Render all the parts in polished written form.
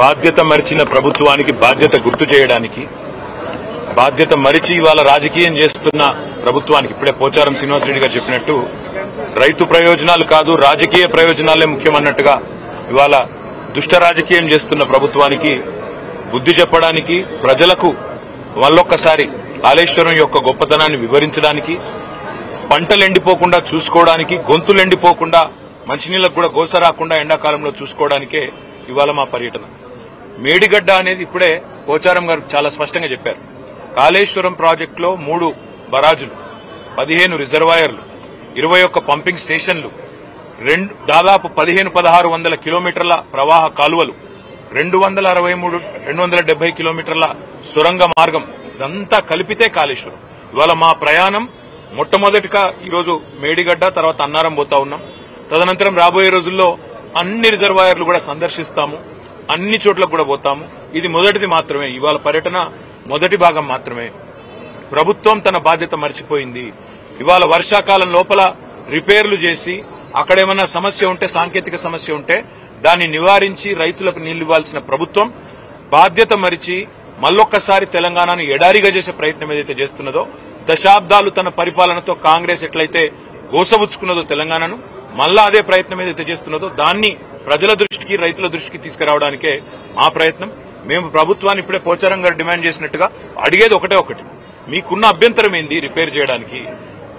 బాధ్యత మరిచిన ప్రభుత్వానికి బాధ్యత గుర్తు చేయడానికి, బాధ్యత మరిచి ఇవాళ రాజకీయం చేస్తున్న ప్రభుత్వానికి ఇప్పుడే పోచారం శ్రీనివాసరెడ్డి గారు చెప్పినట్టు రైతు ప్రయోజనాలు కాదు రాజకీయ ప్రయోజనాలే ముఖ్యమన్నట్టుగా ఇవాళ దుష్ట రాజకీయం చేస్తున్న ప్రభుత్వానికి బుద్ధి చెప్పడానికి, ప్రజలకు మళ్ళొక్కసారి కాళేశ్వరం యొక్క గొప్పతనాన్ని వివరించడానికి, పంటలు ఎండిపోకుండా చూసుకోవడానికి, గొంతులు ఎండిపోకుండా మంచినీళ్లకు కూడా గోస రాకుండా ఎండాకాలంలో చూసుకోవడానికే ఇవాళ మా పర్యటన. మేడిగడ్డ అనేది ఇప్పుడే పోచారం గారు చాలా స్పష్టంగా చెప్పారు. కాళేశ్వరం ప్రాజెక్టులో 3 బరాజులు, 15 రిజర్వాయర్లు, 21 పంపింగ్ స్టేషన్లు, దాదాపు 1500-1600 కిలోమీటర్ల ప్రవాహ కాలువలు, 270 కిలోమీటర్ల సొరంగ మార్గం, ఇదంతా కలిపితే కాళేశ్వరం. ఇవాళ మా ప్రయాణం మొట్టమొదటిగా ఈరోజు మేడిగడ్డ, తర్వాత అన్నారం పోతా ఉన్నాం. తదనంతరం రాబోయే రోజుల్లో అన్ని రిజర్వాయర్లు కూడా సందర్శిస్తాము, అన్ని చోట్లకు కూడా పోతాము. ఇది మొదటిది మాత్రమే, ఇవాళ పర్యటన మొదటి భాగం మాత్రమే. ప్రభుత్వం తన బాధ్యత మర్చిపోయింది. ఇవాళ వర్షాకాలం లోపల రిపేర్లు చేసి అక్కడేమన్నా సమస్య ఉంటే, సాంకేతిక సమస్య ఉంటే దాన్ని నివారించి రైతులకు నీళ్లు ఇవ్వాల్సిన ప్రభుత్వం బాధ్యత మరిచి మళ్ళొక్కసారి తెలంగాణను ఎడారిగా చేసే ప్రయత్నం ఏదైతే చేస్తున్నదో, దశాబ్దాలు తన పరిపాలనతో కాంగ్రెస్ ఎట్లయితే గోసబుచ్చుకున్నదో తెలంగాణను, మళ్ళా అదే ప్రయత్నం ఏదైతే చేస్తున్నదో దాన్ని ప్రజల దృష్టికి, రైతుల దృష్టికి తీసుకురావడానికే మా ప్రయత్నం. మేము ప్రభుత్వాన్ని ఇప్పుడే పోచారం గారు డిమాండ్ చేసినట్టుగా అడిగేది ఒకటి, మీకున్న అభ్యంతరం ఏంది రిపేర్ చేయడానికి?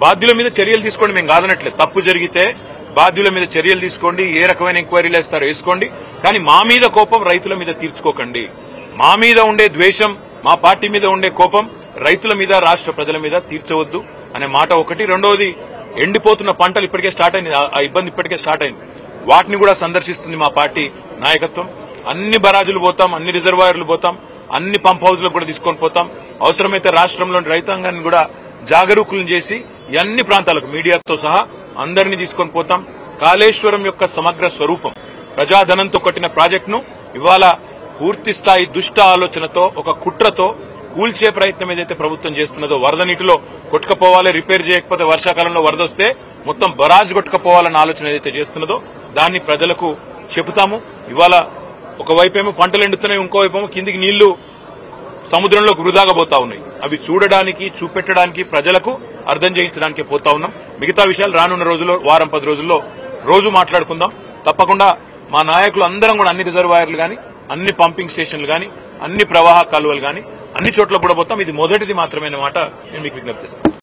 బాధ్యుల మీద చర్యలు తీసుకోండి, మేము కాదనట్లేదు. తప్పు జరిగితే బాధ్యుల మీద చర్యలు తీసుకోండి, ఏ రకమైన ఎంక్వైరీలు వేస్తారో వేసుకోండి, కానీ మా మీద కోపం రైతుల మీద తీర్చుకోకండి. మా మీద ఉండే ద్వేషం, మా పార్టీ మీద ఉండే కోపం రైతుల మీద, రాష్ట్ర ప్రజల మీద తీర్చవద్దు అనే మాట ఒకటి. రెండవది, ఎండిపోతున్న పంటలు ఇప్పటికే స్టార్ట్ అయింది, ఆ ఇబ్బంది ఇప్పటికే స్టార్ట్ అయింది. వాటిని కూడా సందర్శిస్తుంది మా పార్టీ నాయకత్వం. అన్ని బరాజులు పోతాం, అన్ని రిజర్వాయర్లు పోతాం, అన్ని పంప్ హౌజ్లకు కూడా తీసుకొని పోతాం. అవసరమైతే రాష్ట్రంలోని రైతాంగాన్ని కూడా జాగరూకులను చేసి అన్ని ప్రాంతాలకు మీడియాతో సహా అందరినీ తీసుకొని పోతాం. కాళేశ్వరం యొక్క సమగ్ర స్వరూపం, ప్రజాధనంతో కట్టిన ప్రాజెక్టును ఇవాళ పూర్తి స్థాయి దుష్ట ఆలోచనతో, ఒక కుట్రతో కూల్చే ప్రయత్నం ఏదైతే ప్రభుత్వం చేస్తున్నదో, వరద నీటిలో కొట్టుకుపోవాలి, రిపేర్ చేయకపోతే వర్షాకాలంలో వరద వస్తే మొత్తం బరాజ్ కొట్టుకుపోవాలన్న ఆలోచన ఏదైతే చేస్తున్నదో దాన్ని ప్రజలకు చెబుతాము. ఇవాళ ఒకవైపేమో పంటలు ఎండుతున్నాయి, ఇంకోవైపేమో కిందికి నీళ్లు సముద్రంలోకి వృధాగా పోతా ఉన్నాయి. అవి చూడడానికి, చూపెట్టడానికి, ప్రజలకు అర్థం చేయించడానికి పోతా ఉన్నాం. మిగతా విషయాలు రానున్న రోజుల్లో, వారం 10 రోజుల్లో రోజు మాట్లాడుకుందాం. తప్పకుండా మా నాయకులు అందరం కూడా అన్ని రిజర్వాయర్లు గాని, అన్ని పంపింగ్ స్టేషన్లు గాని, అన్ని ప్రవాహ కాలువలు గాని అన్ని చోట్ల కూడా పోతాం. ఇది మొదటిది మాత్రమే మాట నేను మీకు విజ్ఞప్తి చేస్తాను.